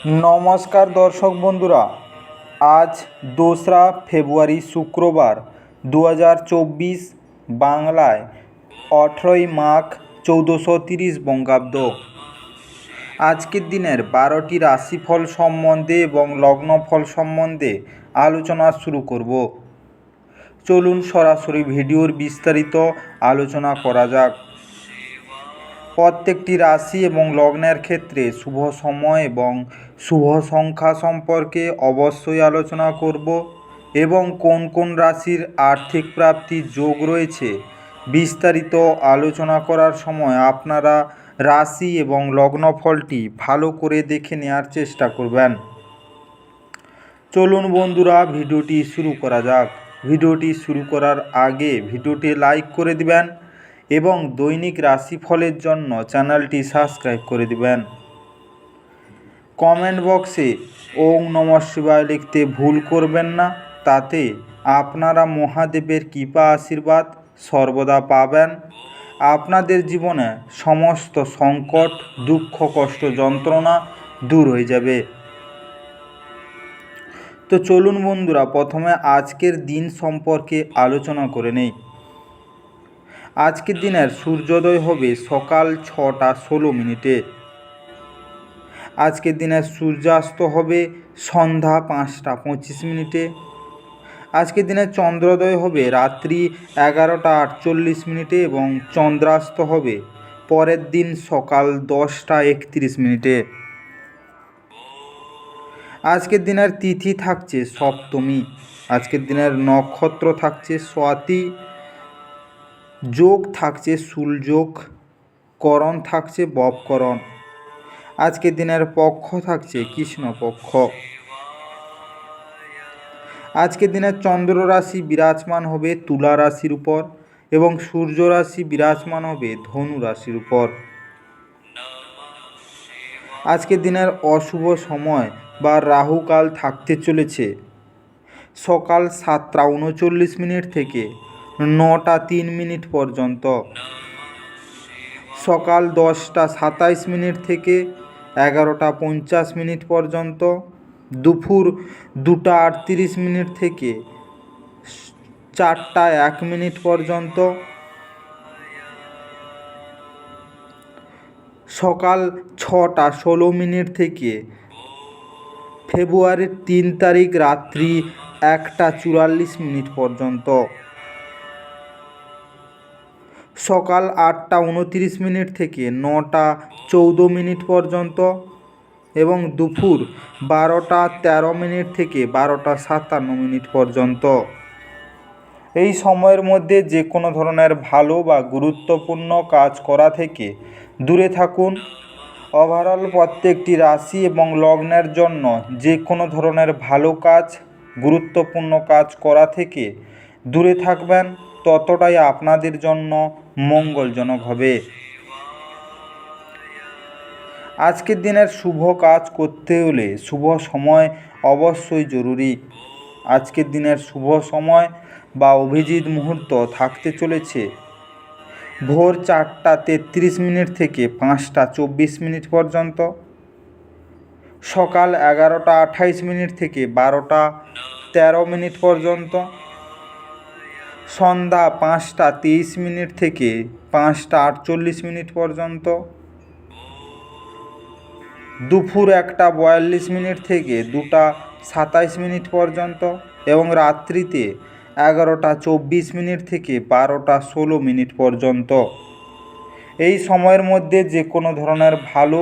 নমস্কার দর্শক বন্ধুরা, আজ 2রা ফেব্রুয়ারি শুক্রবার 2024 বাংলায় 18ই মাঘ 1430 বঙ্গাব্দ। আজকের দিনের 12টি রাশিফল সম্বন্ধে এবং লগ্নফল সম্বন্ধে আলোচনা শুরু করব। চলুন সরাসরি ভিডিওর বিস্তারিত আলোচনা করা যাক। প্রত্যেকটি রাশি এবং লগ্নের ক্ষেত্রে শুভ সময় এবং শুভ সংখ্যা সম্পর্কে অবশ্যই আলোচনা করব এবং কোন কোন রাশির আর্থিক প্রাপ্তির যোগ রয়েছে বিস্তারিত আলোচনা করার সময় আপনারা রাশি এবং লগ্নফলটি ভালো করে দেখে নেওয়ার চেষ্টা করবেন। চলুন বন্ধুরা, ভিডিওটি শুরু করা যাক। ভিডিওটি শুরু করার আগে ভিডিওটি লাইক করে দিবেন এবং দৈনিক রাশিফলের জন্য চ্যানেলটি সাবস্ক্রাইব করে দিবেন। কমেন্ট বক্সে ওম নমঃ শিবায় লিখতে ভুল করবেন না, তাতে আপনারা মহাদেবের কৃপা আশীর্বাদ সর্বদা পাবেন। আপনাদের জীবনে সমস্ত সংকট, দুঃখ, কষ্ট, যন্ত্রণা দূর হয়ে যাবে। তো চলুন বন্ধুরা, প্রথমে আজকের দিন সম্পর্কে আলোচনা করে নেই। আজকের দিনের সূর্যোদয় হবে সকাল 6টা 16 মিনিটে। আজকের দিনের সূর্যাস্ত হবে সন্ধ্যা 5টা 25 মিনিটে। আজকের দিনের চন্দ্রোদয় হবে রাত্রি 11টা 48 মিনিটে এবং চন্দ্রাস্ত হবে পরের দিন সকাল 10টা 31 মিনিটে। আজকের দিনের তিথি থাকছে সপ্তমী। আজকের দিনের নক্ষত্র থাকছে স্বাতি, যোগ থাকছে শূলযোগ, করণ থাকছে ববকরণ। আজকের দিনের পক্ষ থাকছে কৃষ্ণপক্ষ। আজকের দিনের চন্দ্র রাশি বিরাজমান হবে তুলা রাশির উপর এবং সূর্য রাশি বিরাজমান হবে ধনু রাশির উপর। আজকের দিনের অশুভ সময় বা রাহুকাল থাকতে চলেছে সকাল 7টা 39 মিনিট থেকে 9টা 3 মিনিট পর্যন্ত, সকাল 10টা 27 মিনিট থেকে 11টা 50 মিনিট পর্যন্ত, দুপুর 2টা 38 মিনিট থেকে 4টা 1 মিনিট পর্যন্ত, সকাল 6টা 16 মিনিট থেকে ফেব্রুয়ারির 3 তারিখ রাত্রি 1টা 44 মিনিট পর্যন্ত, সকাল 8টা 29 মিনিট থেকে 9টা 14 মিনিট পর্যন্ত এবং দুপুর 12টা 13 মিনিট থেকে 12টা 57 মিনিট পর্যন্ত। এই সময়ের মধ্যে যে কোনো ধরনের ভালো বা গুরুত্বপূর্ণ কাজ করা থেকে দূরে থাকুন। ওভারঅল প্রত্যেকটি রাশি এবং লগ্নের জন্য যে কোনো ধরনের ভালো কাজ, গুরুত্বপূর্ণ কাজ করা থেকে দূরে থাকবেন, ততটাই আপনাদের জন্য মঙ্গলজনক হবে। আজকের দিনের শুভ কাজ করতে হলে শুভ সময় অবশ্যই জরুরি। আজকের দিনের শুভ সময় বা অভিজিৎ মুহূর্ত থাকতে চলেছে ভোর 4টা 33 মিনিট থেকে 5টা 24 মিনিট পর্যন্ত, সকাল 11টা 28 মিনিট থেকে 12টা 13 মিনিট পর্যন্ত, সন্ধ্যা 5টা 23 মিনিট থেকে 5টা 48 মিনিট পর্যন্ত, দুপুর 1টা 42 মিনিট থেকে 2টা 27 মিনিট পর্যন্ত এবং রাত্রিতে 11টা 24 মিনিট থেকে 12টা 16 মিনিট পর্যন্ত। এই সময়ের মধ্যে যে কোনো ধরনের ভালো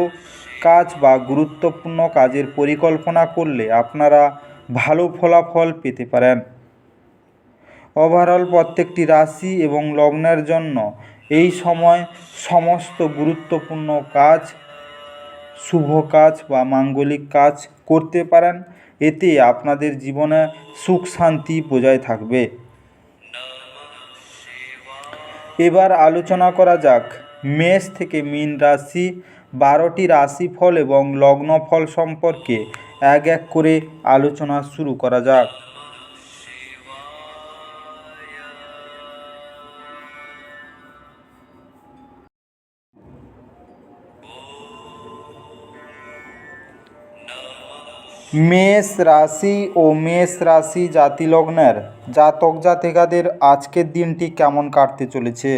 কাজ বা গুরুত্বপূর্ণ কাজের পরিকল্পনা করলে আপনারা ভালো ফলাফল পেতে পারেন। ওভারঅল প্রত্যেকটি রাশি এবং লগ্নের জন্য এই সময় সমস্ত গুরুত্বপূর্ণ কাজ, শুভ কাজ বা মাঙ্গলিক কাজ করতে পারেন। এতে আপনাদের জীবনে সুখ শান্তি বজায় থাকবে। এবার আলোচনা করা যাক মেষ থেকে মীন রাশি 12টি রাশিফল এবং লগ্নফল সম্পর্কে এক এক করে আলোচনা শুরু করা যাক। মেষ রাশি ও মেষ রাশি জাতিলগ্নের জাতক জাতিকাদের আজকের দিনটি কেমন কাটতে চলেছে।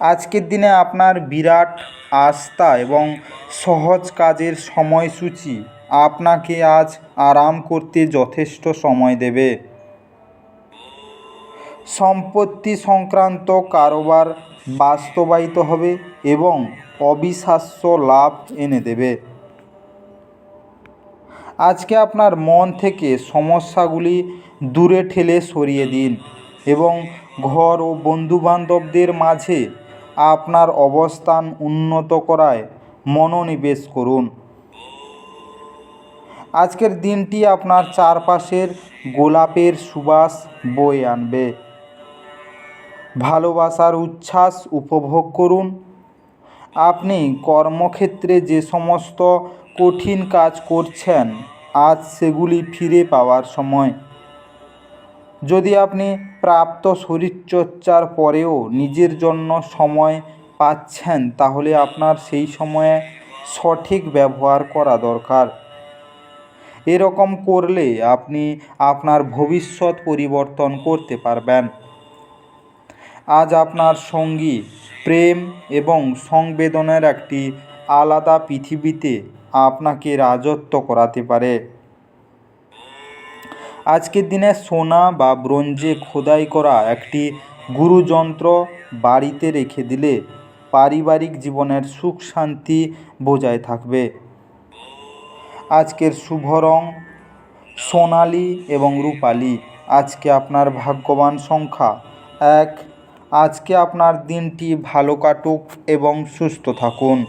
আজকের দিনে আপনার বিরাট আস্থা এবং সহজ কাজের সময়সূচি আপনাকে আজ আরাম করতে যথেষ্ট সময় দেবে। সম্পত্তি সংক্রান্ত কারোবার বাস্তবায়িত হবে এবং অবিশ্বাস্য লাভ এনে দেবে। আজকে আপনার মন থেকে সমস্যাগুলি দূরে ঠেলে সরিয়ে দিন এবং ঘর ও বন্ধুবান্ধবদের মাঝে আপনার অবস্থান উন্নত করায় মনোনিবেশ করুন। আজকের দিনটি আপনার চারপাশের গোলাপের সুবাস বয়ে আনবে। ভালোবাসার উচ্ছ্বাস উপভোগ করুন। আপনি কর্মক্ষেত্রে যে সমস্ত কঠিন কাজ করছেন আজ সেগুলি ফিরে পাওয়ার সময়। যদি আপনি প্রাপ্ত শরীরচর্চার পরেও নিজের জন্য সময় পাচ্ছেন তাহলে আপনার সেই সময়ে সঠিক ব্যবহার করা দরকার। এরকম করলে আপনি আপনার ভবিষ্যৎ পরিবর্তন করতে পারবেন। আজ আপনার সঙ্গী প্রেম এবং সংবেদনের একটি আলাদা পৃথিবীতে আপনাকে রাজত্ব করাতে পারে। আজকের দিনে সোনা বা ব্রোঞ্জে খোদাই করা একটি গুরুযন্ত্র বাড়িতে রেখে দিলে পারিবারিক জীবনের সুখ শান্তি বজায় থাকবে। আজকের শুভ রং সোনালি এবং রূপালি। আজকে আপনার ভাগ্যবান সংখ্যা 1। আজকে আপনার দিনটি ভালো কাটুক এবং সুস্থ থাকুন।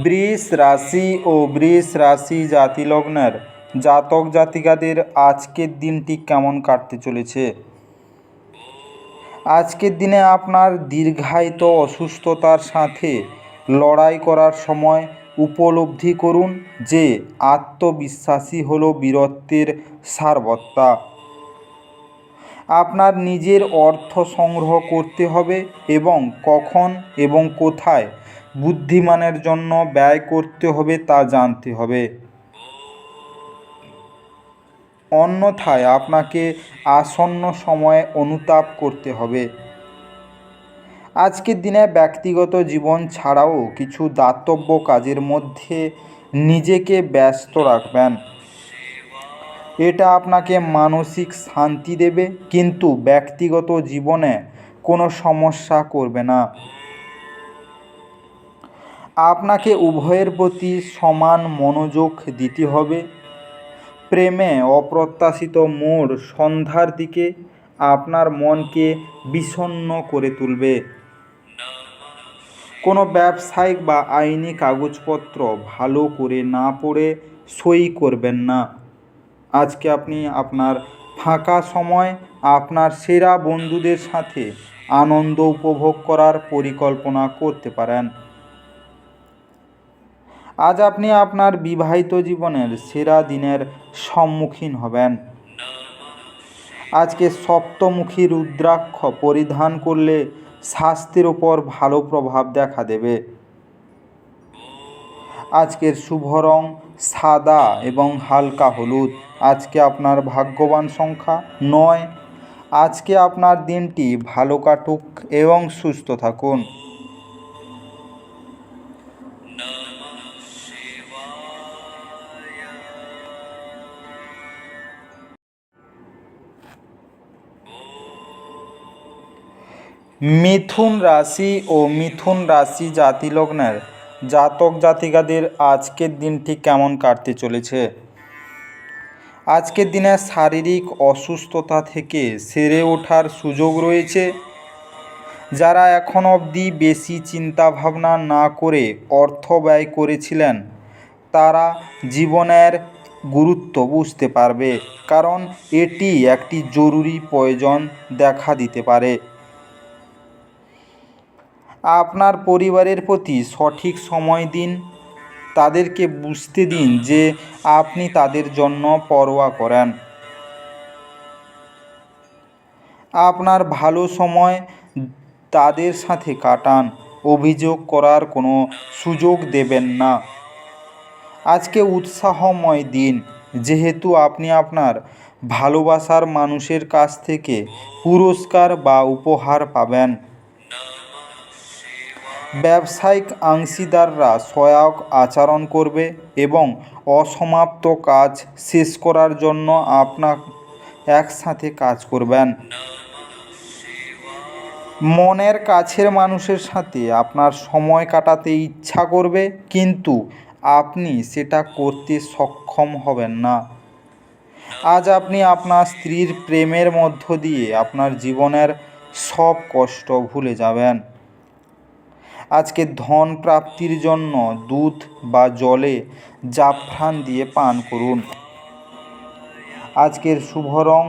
বৃষ রাশি ও বৃষ রাশি জাতিলগ্নের জাতক জাতিকাদের আজকের দিনটি কেমন কাটতে চলেছে। আজকের দিনে আপনার দীর্ঘায়িত অসুস্থতার সাথে লড়াই করার সময় উপলব্ধি করুন যে আত্মবিশ্বাসী হলো বীরত্বের সারবত্তা। আপনার নিজের অর্থ সংগ্রহ করতে হবে এবং কখন এবং কোথায় বুদ্ধিমানের জন্য ব্যয় করতে হবে তা জানতে হবে। অন্যথায় আপনাকে আসন্ন সময়ে অনুতাপ করতে হবে। আজকের দিনে ব্যক্তিগত জীবন ছাড়াও কিছু দাতব্য কাজের মধ্যে নিজেকে ব্যস্ত রাখবেন। এটা আপনাকে মানসিক শান্তি দেবে কিন্তু ব্যক্তিগত জীবনে কোনো সমস্যা করবে না। আপনাকে উভয়ের প্রতি সমান মনোযোগ দিতে হবে। প্রেমে অপ্রত্যাশিত মোড় সন্ধ্যার দিকে আপনার মনকে বিষণ্ণ করে তুলবে। কোনো ব্যবসায়িক বা আইনি কাগজপত্র ভালো করে না পড়ে সই করবেন না। আজকে আপনি আপনার ফাঁকা সময় আপনার সেরা বন্ধুদের সাথে আনন্দ উপভোগ করার পরিকল্পনা করতে পারেন। আজ আপনি আপনার বিবাহিত জীবনের সেরা দিনের সম্মুখীন হবেন। আজকে সপ্তমুখী রুদ্রাক্ষ পরিধান করলে স্বাস্থ্যের ওপর ভালো প্রভাব দেখা দেবে। আজকের শুভ রং সাদা এবং হালকা হলুদ। আজকে আপনার ভাগ্যবান সংখ্যা 9। আজকে আপনার দিনটি ভালো কাটুক এবং সুস্থ থাকুন। মিথুন রাশি ও মিথুন রাশি জাতিলগ্নের জাতক জাতিকাদের আজকের দিনটি কেমন কাটতে চলেছে। আজকের দিনে শারীরিক অসুস্থতা থেকে সেরে ওঠার সুযোগ রয়েছে। যারা এখন অবধি বেশি চিন্তাভাবনা না করে অর্থ ব্যয় করেছিলেন তারা জীবনের গুরুত্ব বুঝতে পারবে, কারণ এটি একটি জরুরি প্রয়োজন দেখা দিতে পারে। আপনার পরিবারের প্রতি সঠিক সময় দিন তাদেরকে বুঝতে দিন যে আপনি তাদের জন্য পরোয়া করেন। আপনার ভালো সময় তাদের সাথে কাটান, অভিযোগ করার কোনো সুযোগ দেবেন না। আজকে উৎসাহময় দিন, যেহেতু আপনি আপনার ভালোবাসার মানুষের কাছ থেকে পুরস্কার বা উপহার পাবেন। ব্যবসায়িক অংশীদাররা সহায়ক আচরণ করবে এবং অসমাপ্ত কাজ শেষ করার জন্য আপনার একসাথে কাজ করবেন। মনের কাছের মানুষের সাথে আপনার সময় কাটাতে ইচ্ছা করবে, কিন্তু আপনি সেটা করতে সক্ষম হবেন না। আজ আপনি আপনার স্ত্রীর প্রেমের মধ্য দিয়ে আপনার জীবনের সব কষ্ট ভুলে যাবেন। আজকে ধন প্রাপ্তির জন্য দুধ বা জলে জাফরান দিয়ে পান করুন। আজকের শুভ রং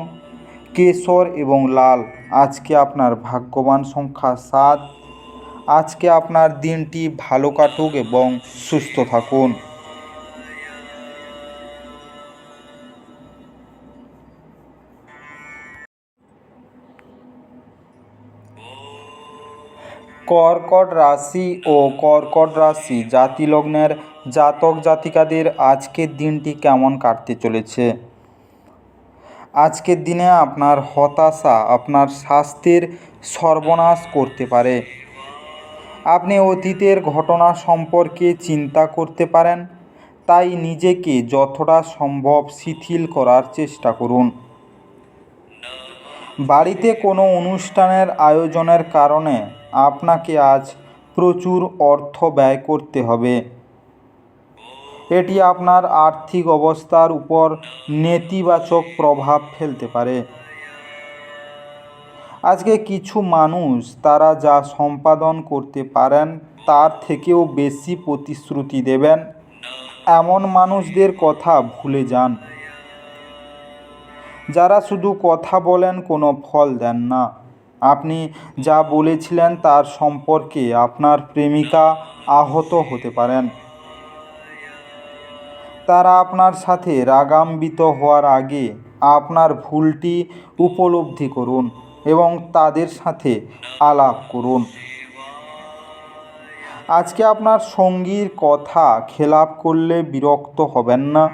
কেশর এবং লাল। আজকে আপনার ভাগ্যবান সংখ্যা 7। আজকে আপনার দিনটি ভালো কাটুক এবং সুস্থ থাকুন। কর্কট রাশি ও কর্কট রাশি জাতিলগ্নের জাতক জাতিকাদের আজকের দিনটি কেমন কাটতে চলেছে? আজকের দিনে আপনার হতাশা আপনার স্বাস্থ্যের সর্বনাশ করতে পারে। আপনি অতীতের ঘটনা সম্পর্কে চিন্তা করতে পারেন, তাই নিজেকে যতটা সম্ভব শিথিল করার চেষ্টা করুন। বাড়িতে কোনো অনুষ্ঠানের আয়োজনের কারণে আপনাকে আজ প্রচুর অর্থ ব্যয় করতে হবে। এটি আপনার আর্থিক অবস্থার উপর নেতিবাচক প্রভাব ফেলতে পারে। আজকে কিছু মানুষ তারা যা সম্পাদন করতে পারেন তার থেকেও বেশি প্রতিশ্রুতি দেবেন, এমন মানুষদের কথা ভুলে যান। যারা শুধু কথা বলেন, কোনো ফল দেন না। আপনি যা বলেছিলেন তার সম্পর্কে আপনার প্রেমিকা আহত হতে পারেন। তারা আপনার সাথে রাগান্বিত হওয়ার আগে আপনার ভুলটি উপলব্ধি করুন এবং তাদের সাথে আলাপ করুন। আজকে আপনার সঙ্গীর কথা খেলাপ করলে বিরক্ত হবেন না।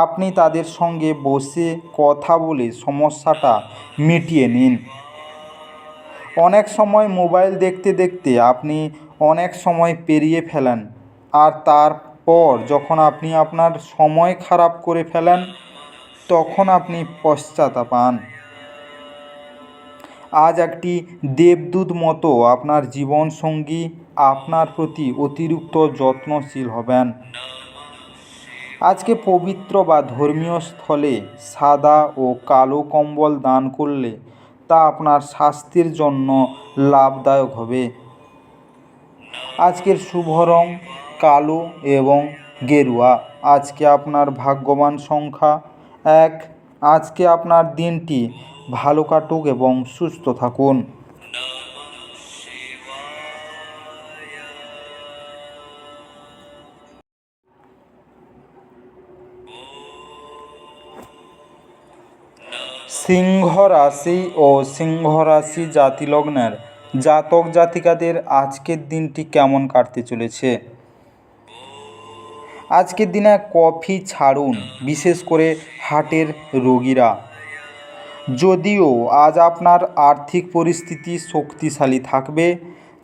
আপনি তাদের সঙ্গে বসে কথা বলে সমস্যাটা মিটিয়ে নিন। অনেক সময় মোবাইল দেখতে দেখতে আপনি অনেক সময় পেরিয়ে ফেলেন, আর তারপর যখন আপনি আপনার সময় খারাপ করে ফেলেন তখন আপনি পশ্চাতাপ পান। আজ একটি দেবদূত মতো আপনার জীবনসঙ্গী আপনার প্রতি অতিরিক্ত যত্নশীল হবেন। আজকে পবিত্র বা ধর্মীয় স্থলে সাদা ও কালো কম্বল দান করলে তা আপনার স্বাস্থ্যের জন্য লাভদায়ক হবে। আজকের শুভ রং কালো এবং গেরুয়া। আজকে আপনার ভাগ্যবান সংখ্যা 1। আজকে আপনার দিনটি ভালো কাটুক এবং সুস্থ থাকুন। সিংহ রাশি ও সিংহ রাশি জাতিলগ্নের জাতক জাতিকাদের আজকের দিনটি কেমন কাটতে চলেছে? আজকের দিনে কফি ছাড়ুন, বিশেষ করে হার্টের রোগীরা। যদিও আজ আপনার আর্থিক পরিস্থিতি শক্তিশালী থাকবে,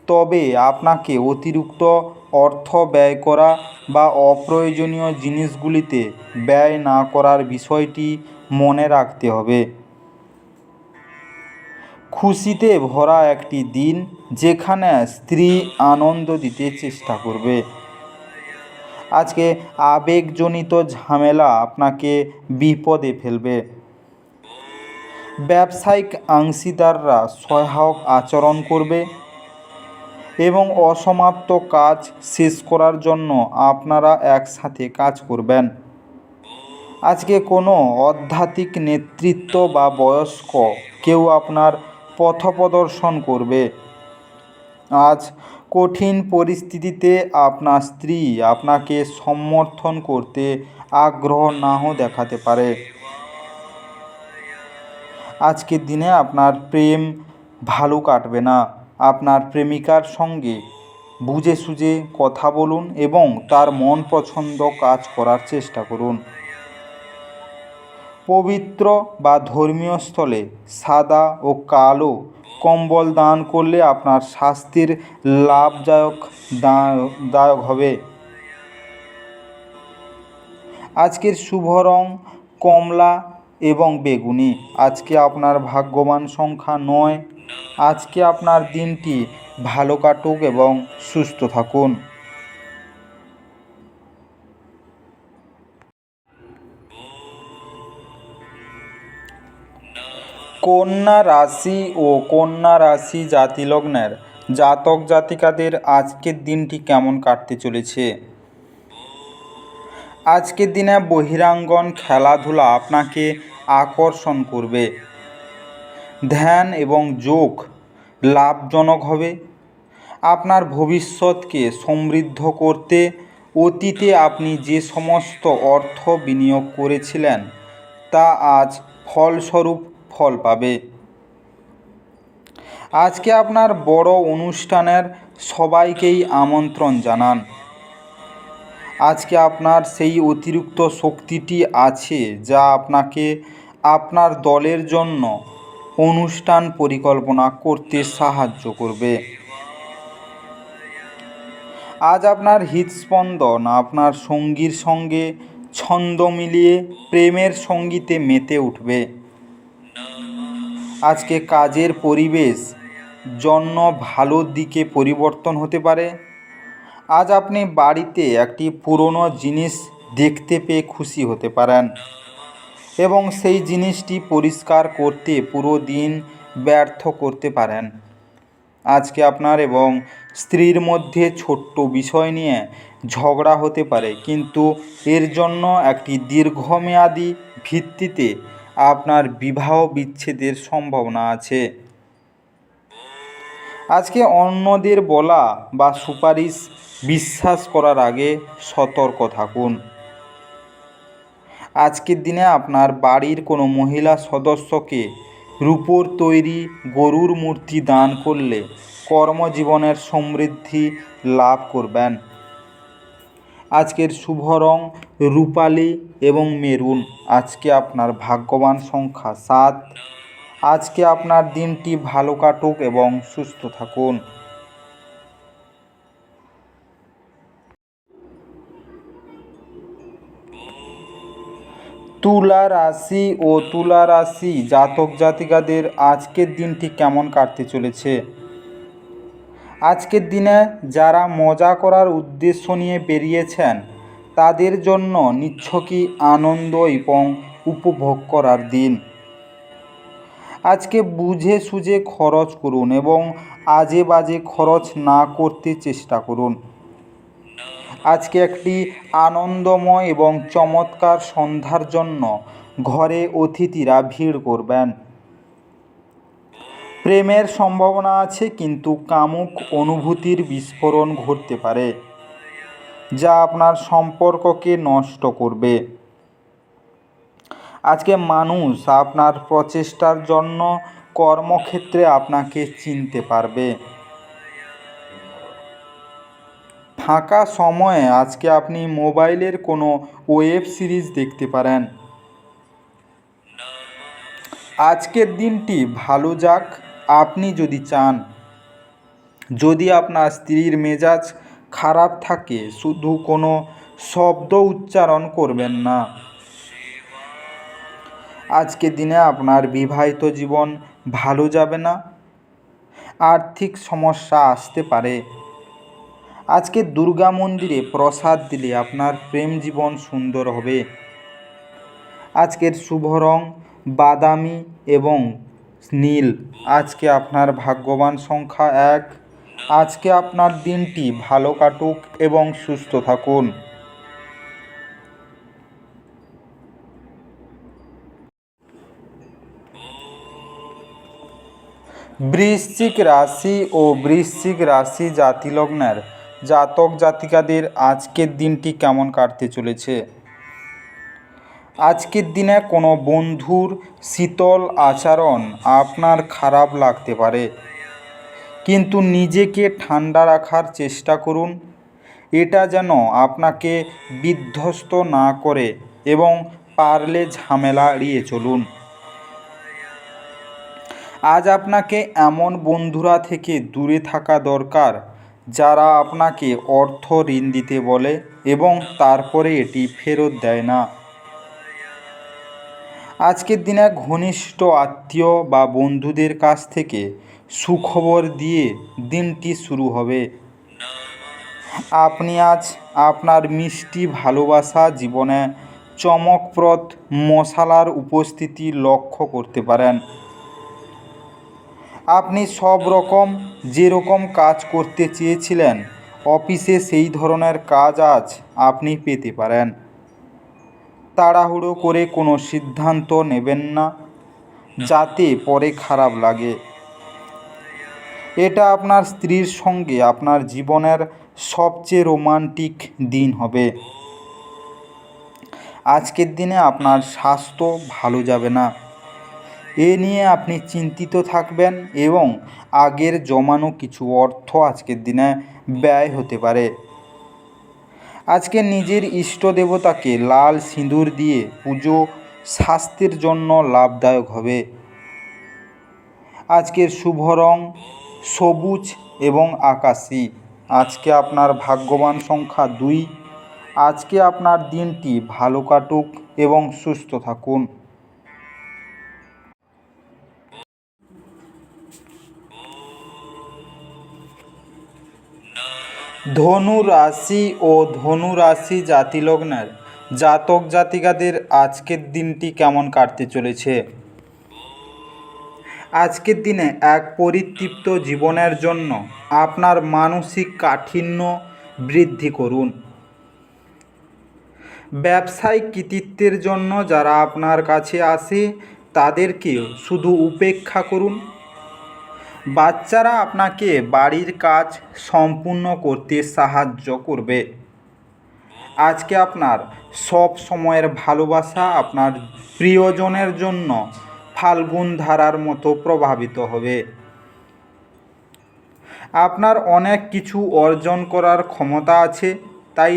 তবে আপনাকে অতিরিক্ত অর্থ ব্যয় করা বা অপ্রয়োজনীয় জিনিসগুলিতে ব্যয় না করার বিষয়টি মনে রাখতে হবে। খুশিতে ভরা একটি দিন, যেখানে স্ত্রী আনন্দ দিতে চেষ্টা করবে। আজকে আবেগজনিত ঝামেলা আপনাকে বিপদে ফেলবে। ব্যবসায়িক অংশীদাররা সহায়ক আচরণ করবে এবং অসমাপ্ত কাজ শেষ করার জন্য আপনারা একসাথে কাজ করবেন। আজকে কোনো আধ্যাত্মিক নেতৃত্ব বা বয়স্ক কেউ আপনার পথপ্রদর্শন করবে। আজ কঠিন পরিস্থিতিতে আপনার স্ত্রী আপনাকে সমর্থন করতে আগ্রহ নাও দেখাতে পারে। আজকের দিনে আপনার প্রেম ভালো কাটবে না। আপনার প্রেমিকার সঙ্গে বুঝে সুঝে কথা বলুন এবং তার মন পছন্দ কাজ করার চেষ্টা করুন। পবিত্র বা ধর্মীয় স্থলে সাদা ও কালো কম্বল দান করলে আপনার স্বাস্থ্যের লাভদায়ক হবে। আজকের শুভ রং কমলা এবং বেগুনি। আজকে আপনার ভাগ্যবান সংখ্যা 9। আজকে আপনার দিনটি ভালো কাটুক এবং সুস্থ থাকুন। কন্যা রাশি ও কন্যা রাশি জাতিলগ্নের জাতক জাতিকাদের আজকের দিনটি কেমন কাটতে চলেছে? আজকের দিনে বহিরাঙ্গন খেলাধুলা আপনাকে আকর্ষণ করবে। ধ্যান এবং যোগ লাভজনক হবে। আপনার ভবিষ্যৎকে সমৃদ্ধ করতে অতীতে আপনি যে সমস্ত অর্থ বিনিয়োগ করেছিলেন তা আজ ফলস্বরূপ ফল পাবে। আজকে আপনার বড় অনুষ্ঠানের সবাইকেই আমন্ত্রণ জানান। আজকে আপনার সেই অতিরিক্ত শক্তিটি আছে যা আপনাকে আপনার দলের জন্য অনুষ্ঠান পরিকল্পনা করতে সাহায্য করবে। আজ আপনার হৃদস্পন্দন আপনার সঙ্গীর সঙ্গে ছন্দ মিলিয়ে প্রেমের সঙ্গীতে মেতে উঠবে। আজকে কাজের পরিবেশ জন্য ভালো দিকে পরিবর্তন হতে পারে। আজ আপনি বাড়িতে একটি পুরনো জিনিস দেখতে পেয়ে খুশি হতে পারেন এবং সেই জিনিসটি পরিষ্কার করতে পুরো দিন ব্যর্থ করতে পারেন। আজকে আপনার এবং স্ত্রীর মধ্যে ছোট্ট বিষয় নিয়ে ঝগড়া হতে পারে, কিন্তু এর জন্য একটি দীর্ঘমেয়াদী ভিত্তিতে আপনার বিবাহ বিচ্ছেদের সম্ভাবনা আছে। আজকে অন্যদের বলা বা সুপারিশ বিশ্বাস করার আগে সতর্ক থাকুন। আজকের দিনে আপনার বাড়ির কোনো মহিলা সদস্যকে রূপোর তৈরি গরুর মূর্তি দান করলে কর্মজীবনের সমৃদ্ধি লাভ করবেন। আজকের শুভ রং রূপালি এবং মেরুন। আজকে আপনার ভাগ্যবান সংখ্যা 7। আজকে আপনার দিনটি ভালো কাটুক এবং সুস্থ থাকুন। তুলা রাশি ও তুলা রাশি জাতক জাতিকাদের আজকের দিনটি কেমন কাটতে চলেছে? আজকের দিনে যারা মজা করার উদ্দেশ্য নিয়ে বেরিয়েছেন তাদের জন্য নিছকই আনন্দ এবং উপভোগ করার দিন। আজকে বুঝে সুঝে খরচ করুন এবং আজে বাজে খরচ না করতে চেষ্টা করুন। আজকে একটি আনন্দময় এবং চমৎকার সন্ধ্যার জন্য ঘরে অতিথিরা ভিড় করবেন। প্রেমের সম্ভাবনা আছে, কিন্তু কামুক অনুভূতির বিস্ফোরণ ঘটতে পারে যা আপনার সম্পর্ককে নষ্ট করবে। আজকে মানুষ আপনার প্রচেষ্টার জন্য কর্মক্ষেত্রে আপনাকে চিনতে পারবে। ফাঁকা সময়ে আজকে আপনি মোবাইলের কোনো ওয়েব সিরিজ দেখতে পারেন। আজকের দিনটি ভালো যাক আপনি যদি চান। যদি আপনার স্ত্রীর মেজাজ খারাপ থাকে শুধু কোনো শব্দ উচ্চারণ করবেন না। আজকের দিনে আপনার বিবাহিত জীবন ভালো যাবে না। আর্থিক সমস্যা আসতে পারে। আজকে দুর্গা মন্দিরে প্রসাদ দিলে আপনার প্রেম জীবন সুন্দর হবে। আজকের শুভ রং বাদামি এবং নীল। আজকে আপনার ভাগ্যবান সংখ্যা 1। আজকে আপনার দিনটি ভালো কাটুক এবং সুস্থ থাকুন। বৃশ্চিক রাশি ও বৃশ্চিক রাশি জাতিলগ্নের জাতক জাতিকাদের আজকের দিনটি কেমন কাটতে চলেছে। আজকের দিনে কোনো বন্ধুর শীতল আচরণ আপনার খারাপ লাগতে পারে, কিন্তু নিজেকে ঠান্ডা রাখার চেষ্টা করুন। এটা যেন আপনাকে বিধ্বস্ত না করে এবং পারলে ঝামেলা এড়িয়ে চলুন। আজ আপনাকে এমন বন্ধুরা থেকে দূরে থাকা দরকার যারা আপনাকে অর্থ ঋণ দিতে বলে এবং তারপরে এটি ফেরত দেয় না। আজকের দিনে ঘনিষ্ঠ আত্মীয় বা বন্ধুদের কাছ থেকে সুখবর দিয়ে দিনটি শুরু হবে। আপনি আজ আপনার মিষ্টি ভালোবাসা জীবনে চমকপ্রদ মশালার উপস্থিতি লক্ষ্য করতে পারেন। আপনি সব রকম যেরকম কাজ করতে চেয়েছিলেন অফিসে, সেই ধরনের কাজ আজ আপনি পেতে পারেন। তাড়াহুড়ো করে কোনো সিদ্ধান্ত নেবেন না, যাতে পরে খারাপ লাগে। এটা আপনার স্ত্রীর সঙ্গে আপনার জীবনের সবচেয়ে রোমান্টিক দিন হবে। আজকের দিনে আপনার স্বাস্থ্য ভালো যাবে না, এ নিয়ে আপনি চিন্তিত থাকবেন এবং আগের জমানো কিছু অর্থ আজকের দিনে ব্যয় হতে পারে। আজকে নিজের ইষ্ট দেবতাকে লাল সিঁদুর দিয়ে পুজো স্বাস্থ্যের জন্য লাভদায়ক হবে। আজকের শুভ রং সবুজ এবং আকাশী। আজকে আপনার ভাগ্যবান সংখ্যা 2। আজকে আপনার দিনটি ভালো কাটুক এবং সুস্থ থাকুন। ধনু রাশি ও ধনু রাশি জাতিলগ্নের জাতক জাতিকাদের আজকের দিনটি কেমন কাটতে চলেছে। আজকের দিনে এক পরিতৃপ্ত জীবনের জন্য আপনার মানসিক কাঠিন্য বৃদ্ধি করুন। ব্যবসায়িক কৃতিত্বের জন্য যারা আপনার কাছে আসে তাদেরকে শুধু উপেক্ষা করুন। বাচ্চারা আপনাকে বাড়ির কাজ সম্পূর্ণ করতে সাহায্য করবে। আজকে আপনার সব সময়ের ভালোবাসা আপনার প্রিয়জনের জন্য ফাল্গুন ধারার মতো প্রভাবিত হবে। আপনার অনেক কিছু অর্জন করার ক্ষমতা আছে, তাই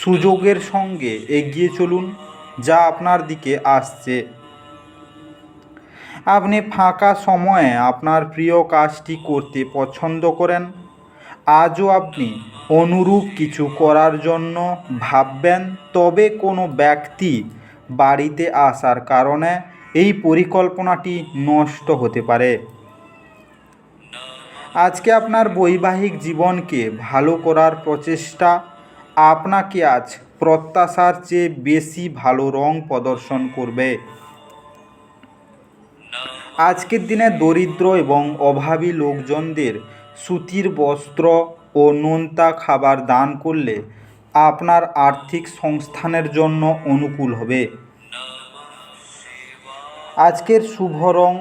সুযোগের সঙ্গে এগিয়ে চলুন যা আপনার দিকে আসছে। আপনি ফাঁকা সময়ে আপনার প্রিয় কাজটি করতে পছন্দ করেন। আজও আপনি অনুরূপ কিছু করার জন্য ভাববেন, তবে কোনো ব্যক্তি বাড়িতে আসার কারণে এই পরিকল্পনাটি নষ্ট হতে পারে। আজকে আপনার বৈবাহিক জীবনকে ভালো করার প্রচেষ্টা আপনাকে আজ প্রত্যাশার চেয়ে বেশি ভালো রং প্রদর্শন করবে। আজকের দিনে দরিদ্র এবং অভাবী লোকজনদের সুতির বস্ত্র ও নোনতা খাবার দান করলে আপনার আর্থিক সংস্থানের জন্য অনুকূল হবে। আজকের শুভ রং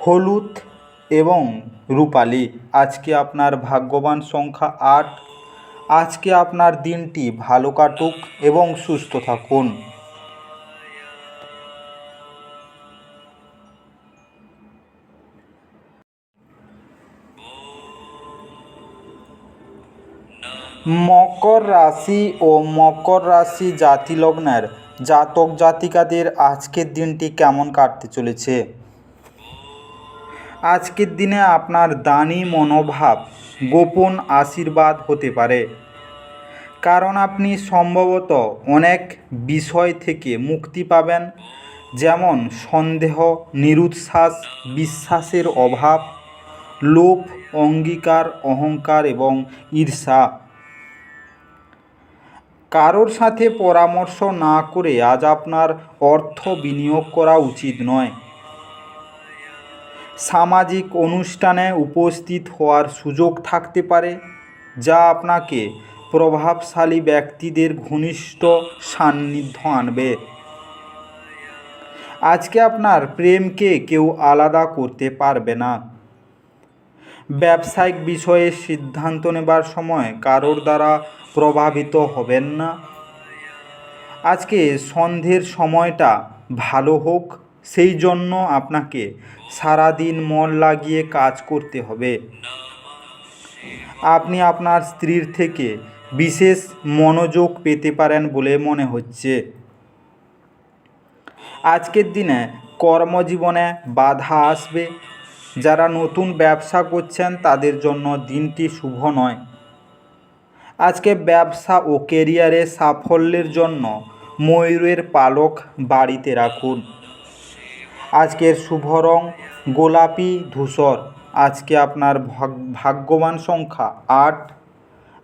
হলুদ এবং রূপালি। আজকে আপনার ভাগ্যবান সংখ্যা 8। আজকে আপনার দিনটি ভালো কাটুক এবং সুস্থ থাকুন। মকর রাশি ও মকর রাশি জাতিলগ্নের জাতক জাতিকাদের আজকের দিনটি কেমন কাটতে চলেছে। আজকের দিনে আপনার দানী মনোভাব গোপন আশীর্বাদ হতে পারে, কারণ আপনি সম্ভবত অনেক বিষয় থেকে মুক্তি পাবেন, যেমন সন্দেহ, নিরুৎসাহ, বিশ্বাসের অভাব, লোভ, অঙ্গীকার, অহংকার এবং ঈর্ষা। কারোর সাথে পরামর্শ না করে আজ আপনার অর্থ বিনিয়োগ করা উচিত নয়। সামাজিক অনুষ্ঠানে উপস্থিত হওয়ার সুযোগ থাকতে পারে, যা আপনাকে প্রভাবশালী ব্যক্তিদের ঘনিষ্ঠ সান্নিধ্য আনবে। আজকে আপনার প্রেমকে কেউ আলাদা করতে পারবে না। ব্যবসায়িক বিষয়ে সিদ্ধান্ত নেবার সময় কারোর দ্বারা প্রভাবিত হবেন না। আজকে সন্ধ্যের সময়টা ভালো হোক, সেই জন্য আপনাকে সারাদিন মন লাগিয়ে কাজ করতে হবে। আপনি আপনার স্ত্রীর থেকে বিশেষ মনোযোগ পেতে পারেন বলে মনে হচ্ছে। আজকের দিনে কর্মজীবনে বাধা আসবে। যারা নতুন ব্যবসা করছেন তাদের জন্য দিনটি শুভ নয়। আজকে ব্যবসা ও কেরিয়ারে সাফল্যের জন্য ময়ূরের পালক বাড়িতে রাখুন। আজকের শুভ রং গোলাপি ধূসর। আজকে আপনার ভাগ্যবান সংখ্যা 8।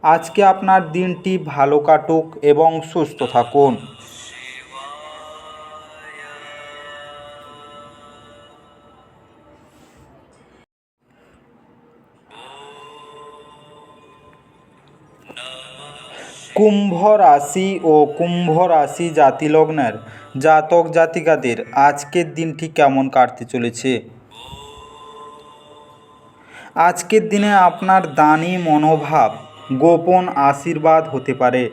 আজকে আপনার দিনটি ভালো কাটুক এবং সুস্থ থাকুন। কুম্ভ রাশি ও কুম্ভ রাশি জাতিলগ্নের জাতক জাতিকাদের আজকের দিনটি কেমন কাটতে চলেছে? আজকের দিনে আপনার দানী মনোভাব গোপন আশীর্বাদ হতে পারে,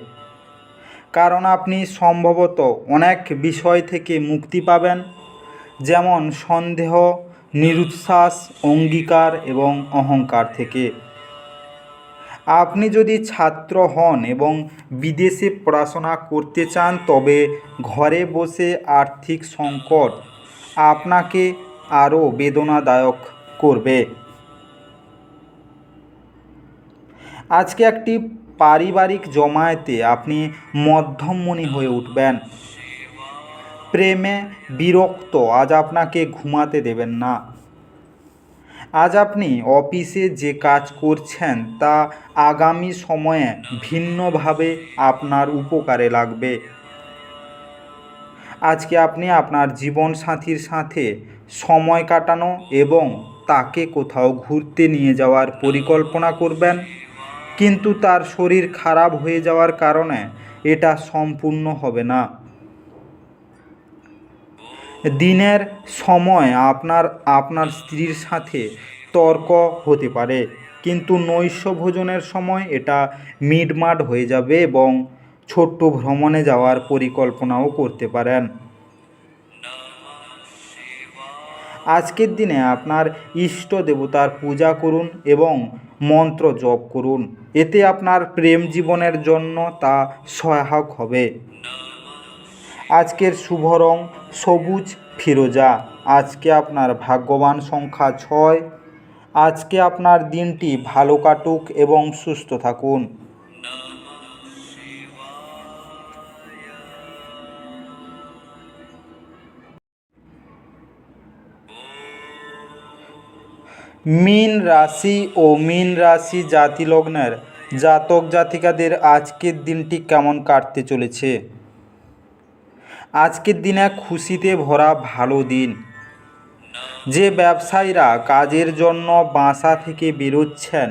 কারণ আপনি সম্ভবত অনেক বিষয় থেকে মুক্তি পাবেন, যেমন সন্দেহ, নিরুৎসাহ, অঙ্গীকার এবং অহংকার থেকে। আপনি যদি ছাত্র হন এবং বিদেশে পড়াশোনা করতে চান, তবে ঘরে বসে আর্থিক সংকট আপনাকে আরও বেদনাদায়ক করবে। আজকে একটি পারিবারিক জমায়েতে আপনি মধ্যমমণি হয়ে উঠবেন। প্রেমে বিরক্ত আজ আপনাকে ঘুমাতে দেবেন না। আজ আপনি অফিসে যে কাজ করছেন তা আগামী সময়ে ভিন্নভাবে আপনার উপকারে লাগবে। আজকে আপনি আপনার জীবনসাথীর সাথে সময় কাটানো এবং তাকে কোথাও ঘুরতে নিয়ে যাওয়ার পরিকল্পনা করবেন, কিন্তু তার শরীর খারাপ হয়ে যাওয়ার কারণে এটা সম্পূর্ণ হবে না। দিনের সময় আপনার স্ত্রীর সাথে তর্ক হতে পারে, কিন্তু নৈশ ভোজনের সময় এটা মিটমাট হয়ে যাবে এবং ছোট্ট ভ্রমণে যাওয়ার পরিকল্পনাও করতে পারেন। আজকের দিনে আপনার ইষ্ট দেবতার পূজা করুন এবং মন্ত্র জপ করুন, এতে আপনার প্রেম জীবনের জন্য তা সহায়ক হবে। আজকের শুভ রং সবুজ ফিরোজা। আজকে আপনার ভাগ্যবান সংখ্যা 6। আজকে আপনার দিনটি ভালো কাটুক এবং সুস্থ থাকুন। মীন রাশি ও মীন রাশি জাতিলগ্নের জাতক জাতিকাদের আজকের দিনটি কেমন কাটতে চলেছে? আজকের দিনে খুশিতে ভরা ভালো দিন। যে ব্যবসায়ীরা কাজের জন্য বাসা থেকে বেরোচ্ছেন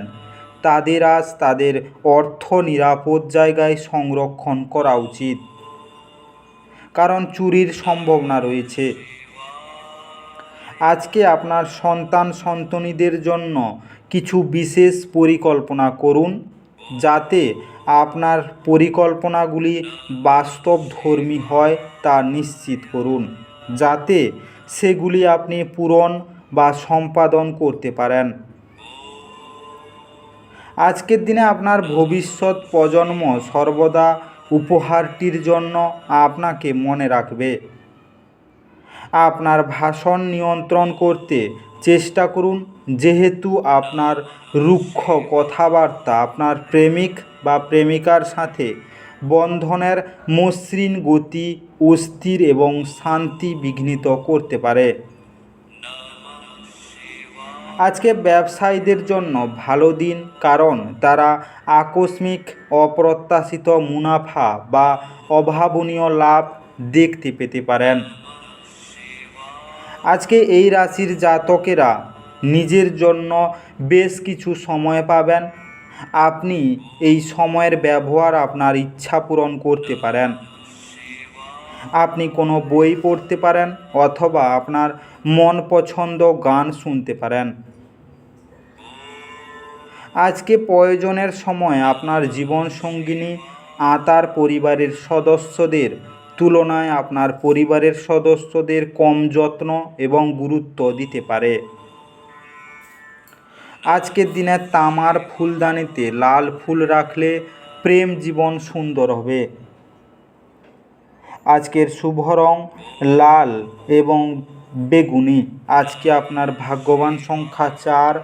তাদের আজ তাদের অর্থ নিরাপদ জায়গায় সংরক্ষণ করা উচিত, কারণ চুরির সম্ভাবনা রয়েছে। আজকে আপনার সন্তানদের জন্য কিছু বিশেষ পরিকল্পনা করুন, যাতে আপনার পরিকল্পনাগুলি বাস্তবধর্মী হয় তা নিশ্চিত করুন, যাতে সেগুলি আপনি পূরণ বা সম্পাদন করতে পারেন। আজকের দিনে আপনার ভবিষ্যৎ প্রজন্ম সর্বদা উপহারটির জন্য আপনাকে মনে রাখবে। আপনার ভাষণ নিয়ন্ত্রণ করতে চেষ্টা করুন, যেহেতু আপনার রুক্ষ কথাবার্তা আপনার প্রেমিক বা প্রেমিকার সাথে বন্ধনের মসৃণ গতি অস্থির এবং শান্তি বিঘ্নিত করতে পারে। আজকে ব্যবসায়ীদের জন্য ভালো দিন, কারণ তারা আকস্মিক অপ্রত্যাশিত মুনাফা বা অভাবনীয় লাভ দেখতে পেতে পারেন। আজকে এই রাশির জাতকেরা নিজের জন্য বেশ কিছু সময় পাবেন। আপনি এই সময়ের ব্যবহার আপনার ইচ্ছা পূরণ করতে পারেন। আপনি কোনো বই পড়তে পারেন অথবা আপনার মন পছন্দ গান শুনতে পারেন। আজকে প্রয়োজনের সময় আপনার জীবনসঙ্গিনী তার পরিবারের সদস্যদের তুলনায় আপনার পরিবারের সদস্যদের কম যত্ন এবং গুরুত্ব দিতে পারে। আজকের দিনে তামার ফুলদানিতে লাল ফুল রাখলে প্রেম জীবন সুন্দর হবে। আজকের শুভ রং লাল এবং বেগুনি। আজকে আপনার ভাগ্যবান সংখ্যা 4।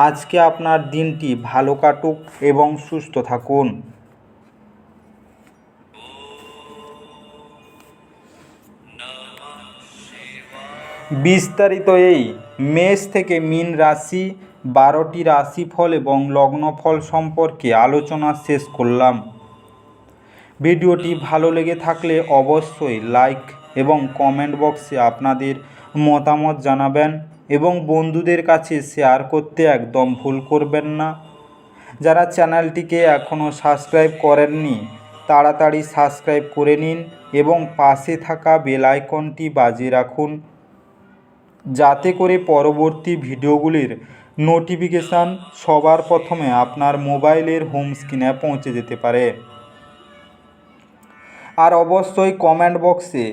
আজকে আপনার দিনটি ভালো কাটুক এবং সুস্থ থাকুন। বিস্তারিত এই মেষ থেকে মীন রাশি 12টি রাশিফল এবং লগ্নফল সম্পর্কে আলোচনা শেষ করলাম। ভিডিওটি ভালো লেগে থাকলে অবশ্যই লাইক এবং কমেন্ট বক্সে আপনাদের মতামত জানাবেন এবং বন্ধুদের কাছে শেয়ার করতে একদম ভুল করবেন না। যারা চ্যানেলটিকে এখনও সাবস্ক্রাইব করেননি তাড়াতাড়ি সাবস্ক্রাইব করে নিন এবং পাশে থাকা বেল আইকনটি বাজিয়ে রাখুন, যাতে করে পরবর্তী ভিডিওগুলির নোটিফিকেশান সবার প্রথমে আপনার মোবাইলের হোম স্ক্রিনে পৌঁছে যেতে পারে। আর অবশ্যই কমেন্ট বক্সে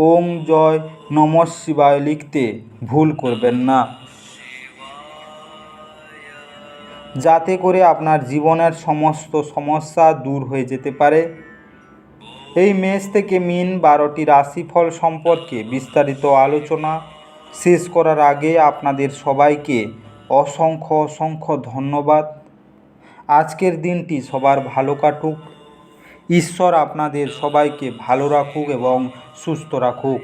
ওম জয় নমঃ শিবায় লিখতে ভুল করবেন না, যাতে করে আপনার জীবনের সমস্ত সমস্যা দূর হয়ে যেতে পারে। এই মেষ থেকে মীন 12টি রাশিফল সম্পর্কে বিস্তারিত আলোচনা শেষ করার আগে আপনাদের সবাইকে অসংখ্য ধন্যবাদ। আজকের দিনটি সবার ভালো কাটুক। ঈশ্বর আপনাদের সবাইকে ভালো রাখুক এবং সুস্থ রাখুক।